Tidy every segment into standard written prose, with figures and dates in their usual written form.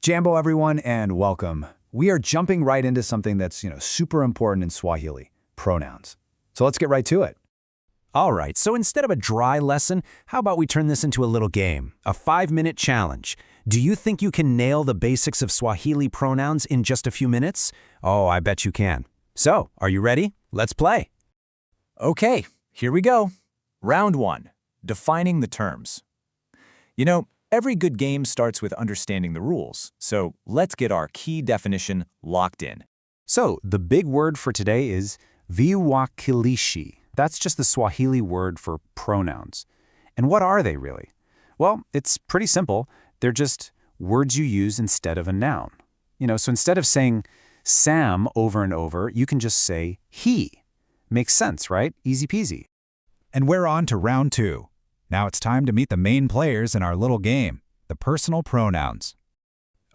Jambo, everyone, and welcome. We are jumping right into something that's, super important in Swahili, pronouns. So let's get right to it. All right, so instead of a dry lesson, how about we turn this into a little game, a 5-minute challenge? Do you think you can nail the basics of Swahili pronouns in just a few minutes? Oh, I bet you can. So, are you ready? Let's play. Okay, here we go. Round 1, defining the terms. Every good game starts with understanding the rules, so let's get our key definition locked in. So, the big word for today is Viwakilishi. That's just the Swahili word for pronouns. And what are they really? Well, it's pretty simple. They're just words you use instead of a noun. So instead of saying Sam over and over, you can just say he. Makes sense, right? Easy peasy. And we're on to round 2. Now it's time to meet the main players in our little game, the personal pronouns.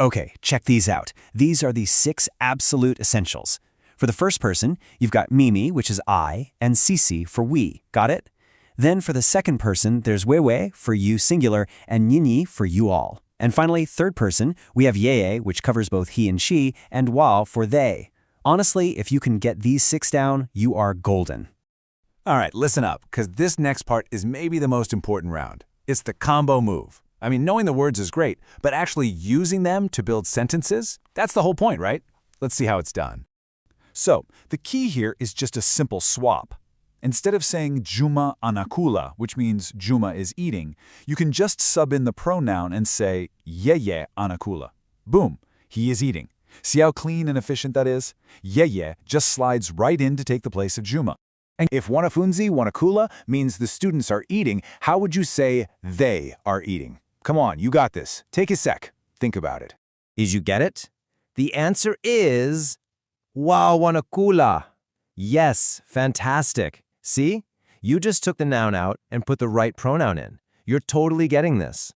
Okay, check these out. These are the 6 absolute essentials. For the first person, you've got Mimi, which is I, and Sisi for we. Got it? Then for the second person, there's Wewe for you singular, and Nyinyi for you all. And finally, third person, we have Yeye, which covers both he and she, and Wao for they. Honestly, if you can get these 6 down, you are golden. All right, listen up, because this next part is maybe the most important round. It's the combo move. I mean, knowing the words is great, but actually using them to build sentences, that's the whole point, right? Let's see how it's done. So, the key here is just a simple swap. Instead of saying Juma anakula, which means Juma is eating, you can just sub in the pronoun and say Yeye anakula. Boom, he is eating. See how clean and efficient that is? Yeye just slides right in to take the place of Juma. And if wanafunzi wanakula means the students are eating, how would you say they are eating? Come on, you got this. Take a sec. Think about it. Did you get it? The answer is wanakula. Yes, fantastic. See? You just took the noun out and put the right pronoun in. You're totally getting this.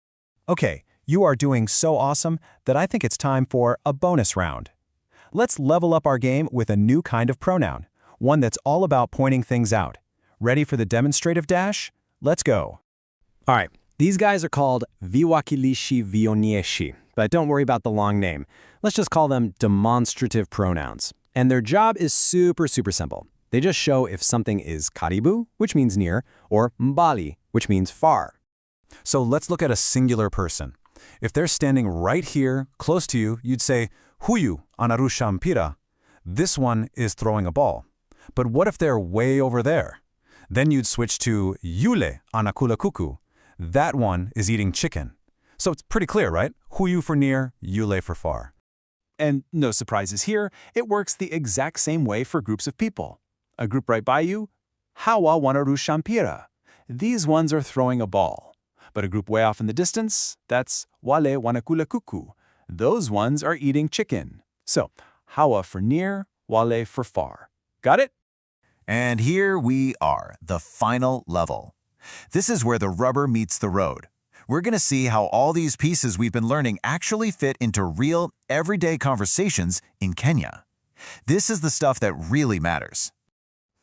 Okay, you are doing so awesome that I think it's time for a bonus round. Let's level up our game with a new kind of pronoun, one that's all about pointing things out. Ready for the demonstrative dash? Let's go. All right, these guys are called Viwakilishi Vionyeshi, but don't worry about the long name. Let's just call them demonstrative pronouns. And their job is super simple. They just show if something is karibu, which means near, or mbali, which means far. So let's look at a singular person. If they're standing right here, close to you, you'd say, Huyu anarusha mpira. This one is throwing a ball. But what if they're way over there? Then you'd switch to Yule anakula kuku. That one is eating chicken. So it's pretty clear, right? Huyu for near, Yule for far. And no surprises here, it works the exact same way for groups of people. A group right by you, Hawa wanarusha mpira. These ones are throwing a ball. But a group way off in the distance, that's Wale wanakula kuku. Those ones are eating chicken. So, Hawa for near, Wale for far. Got it? And here we are, the final level. This is where the rubber meets the road. We're going to see how all these pieces we've been learning actually fit into real, everyday conversations in Kenya. This is the stuff that really matters.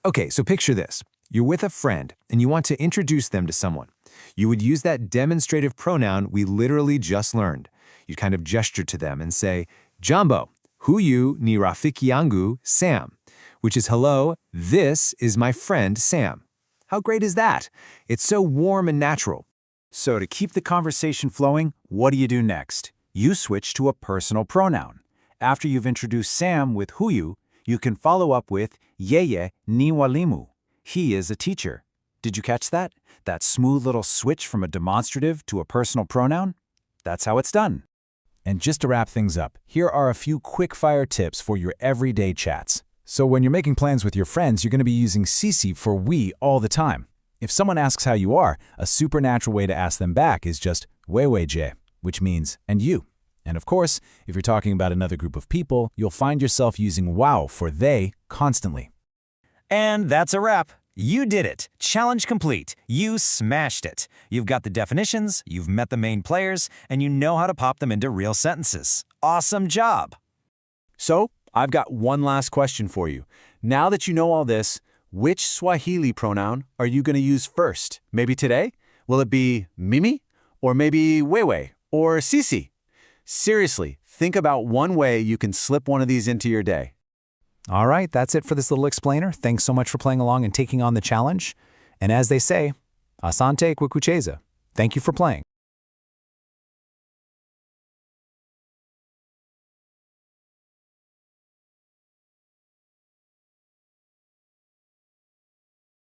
Okay, so picture this. You're with a friend, and you want to introduce them to someone. You would use that demonstrative pronoun we literally just learned. You'd kind of gesture to them and say, Jambo, huyu ni rafiki yangu Sam, which is hello, this is my friend Sam. How great is that? It's so warm and natural. So to keep the conversation flowing, what do you do next? You switch to a personal pronoun. After you've introduced Sam with huyu, you can follow up with Yeye ni walimu. He is a teacher. Did you catch that? That smooth little switch from a demonstrative to a personal pronoun? That's how it's done. And just to wrap things up, here are a few quick-fire tips for your everyday chats. So when you're making plans with your friends, you're going to be using Sisi for we all the time. If someone asks how you are, a supernatural way to ask them back is just weweje, which means and you. And of course, if you're talking about another group of people, you'll find yourself using wow for they constantly. And that's a wrap. You did it. Challenge complete. You smashed it. You've got the definitions, you've met the main players, and you know how to pop them into real sentences. Awesome job. So, I've got one last question for you. Now that you know all this, which Swahili pronoun are you going to use first? Maybe today? Will it be Mimi? Or maybe Wewe? Or Sisi? Seriously, think about one way you can slip one of these into your day. All right, that's it for this little explainer. Thanks so much for playing along and taking on the challenge. And as they say, asante kwa kucheza. Thank you for playing.